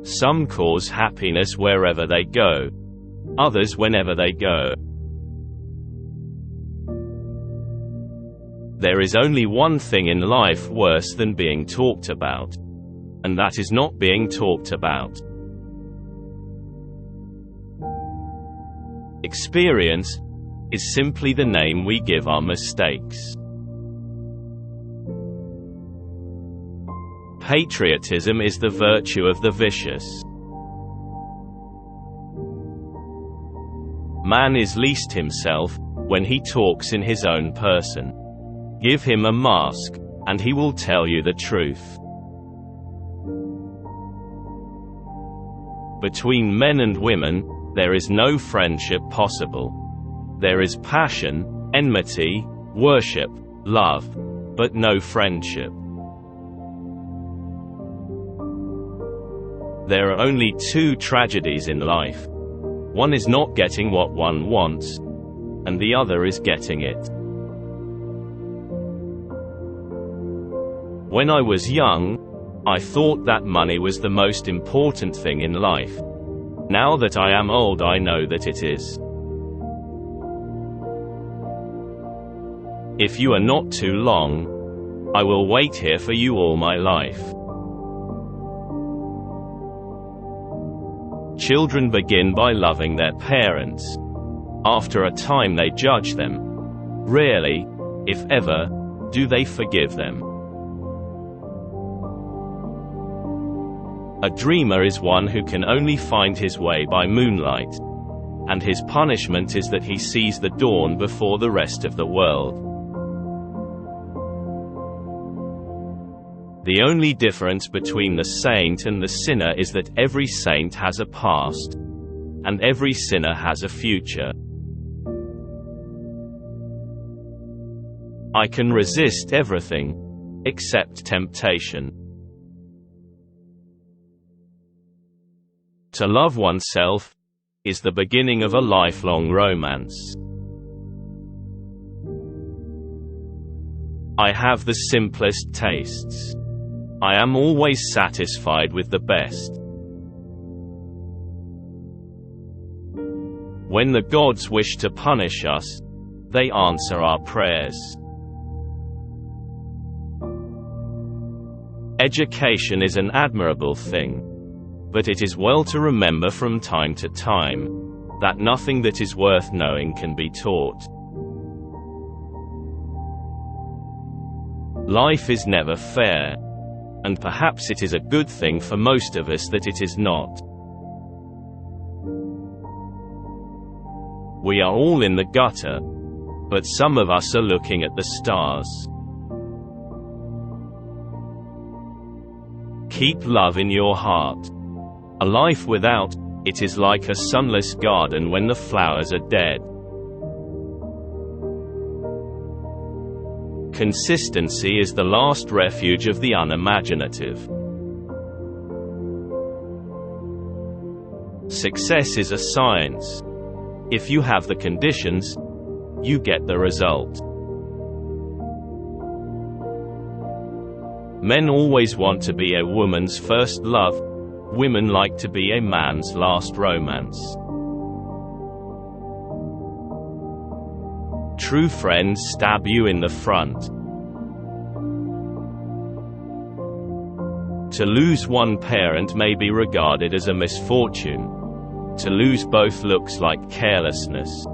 Some cause happiness wherever they go, others whenever they go. There is only one thing in life worse than being talked about, and that is not being talked about. Experience is simply the name we give our mistakes. Patriotism is the virtue of the vicious. Man is least himself when he talks in his own person. Give him a mask, and he will tell you the truth. Between men and women, there is no friendship possible. There is passion, enmity, worship, love, but no friendship. There are only two tragedies in life. One is not getting what one wants, and the other is getting it. When I was young, I thought that money was the most important thing in life. Now that I am old, I know that it is. If you are not too long, I will wait here for you all my life. Children begin by loving their parents. After a time they judge them. Rarely, if ever, do they forgive them. A dreamer is one who can only find his way by moonlight, and his punishment is that he sees the dawn before the rest of the world. The only difference between the saint and the sinner is that every saint has a past, and every sinner has a future. I can resist everything, except temptation. To love oneself is the beginning of a lifelong romance. I have the simplest tastes. I am always satisfied with the best. When the gods wish to punish us, they answer our prayers. Education is an admirable thing, but it is well to remember from time to time that nothing that is worth knowing can be taught. Life is never fair, and perhaps it is a good thing for most of us that it is not. We are all in the gutter, but some of us are looking at the stars. Keep love in your heart. A life without it is like a sunless garden when the flowers are dead. Consistency is the last refuge of the unimaginative. Success is a science. If you have the conditions, you get the result. Men always want to be a woman's first love. Women like to be a man's last romance. True friends stab you in the front. To lose one parent may be regarded as a misfortune. To lose both looks like carelessness.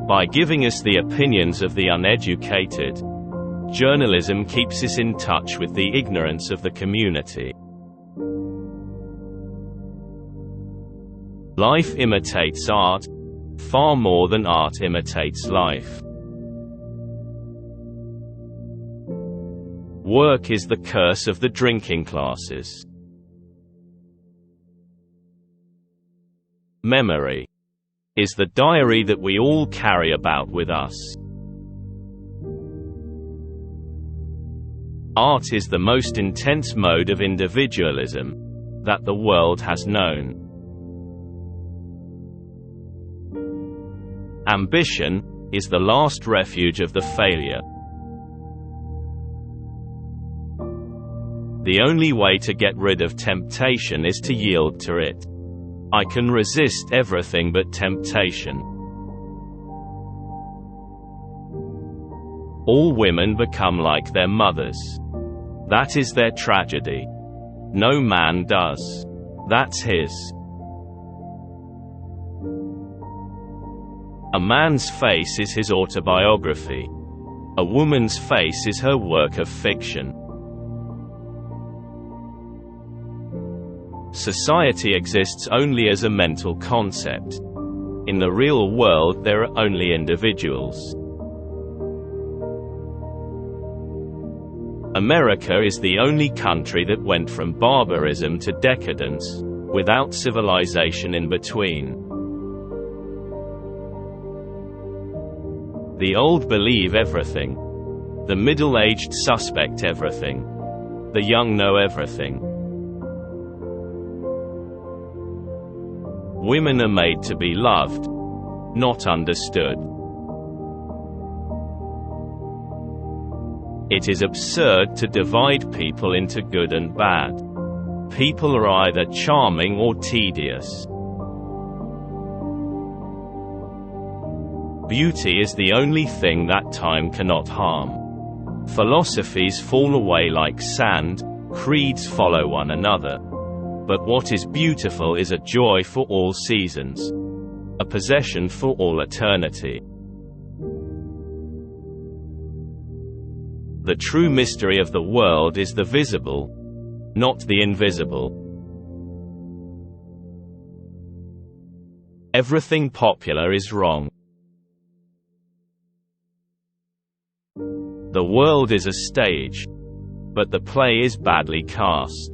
By giving us the opinions of the uneducated, journalism keeps us in touch with the ignorance of the community. Life imitates art, far more than art imitates life. Work is the curse of the drinking classes. Memory is the diary that we all carry about with us. Art is the most intense mode of individualism that the world has known. Ambition is the last refuge of the failure. The only way to get rid of temptation is to yield to it. I can resist everything but temptation. All women become like their mothers. That is their tragedy. No man does. That's his. A man's face is his autobiography. A woman's face is her work of fiction. Society exists only as a mental concept. In the real world there are only individuals. America is the only country that went from barbarism to decadence, without civilization in between. The old believe everything. The middle-aged suspect everything. The young know everything. Women are made to be loved, not understood. It is absurd to divide people into good and bad. People are either charming or tedious. Beauty is the only thing that time cannot harm. Philosophies fall away like sand, creeds follow one another. But what is beautiful is a joy for all seasons. A possession for all eternity. The true mystery of the world is the visible, not the invisible. Everything popular is wrong. The world is a stage, but the play is badly cast.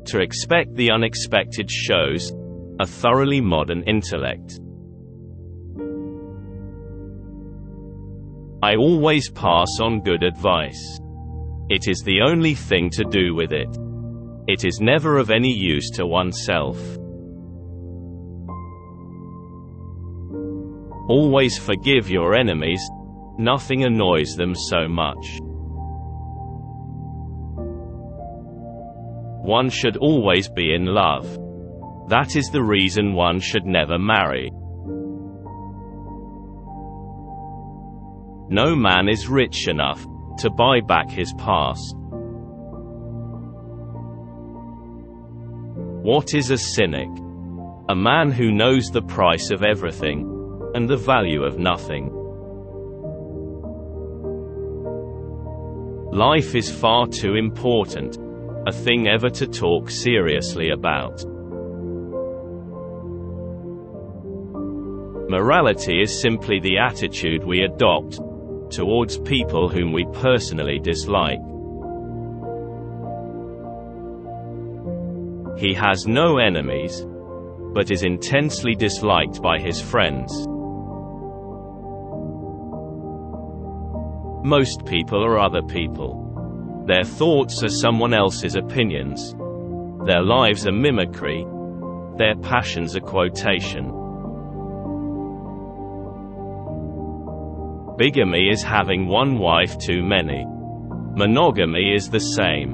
To expect the unexpected shows a thoroughly modern intellect. I always pass on good advice. It is the only thing to do with it. It is never of any use to oneself. Always forgive your enemies. Nothing annoys them so much. One should always be in love. That is the reason one should never marry. No man is rich enough to buy back his past. What is a cynic? A man who knows the price of everything and the value of nothing. Life is far too important a thing ever to talk seriously about. Morality is simply the attitude we adopt towards people whom we personally dislike. He has no enemies, but is intensely disliked by his friends. Most people are other people. Their thoughts are someone else's opinions. Their lives are mimicry. Their passions are quotation. Bigamy is having one wife too many. Monogamy is the same.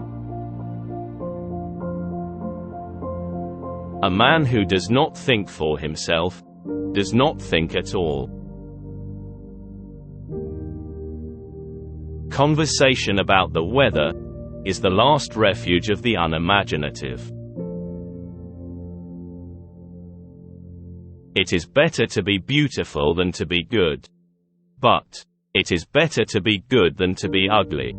A man who does not think for himself does not think at all. Conversation about the weather is the last refuge of the unimaginative. It is better to be beautiful than to be good. But it is better to be good than to be ugly.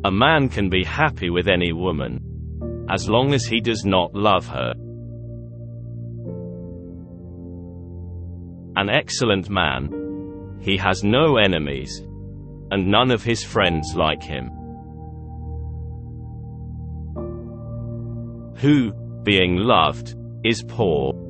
A man can be happy with any woman, as long as he does not love her. An excellent man, he has no enemies, and none of his friends like him. Who, being loved, is poor.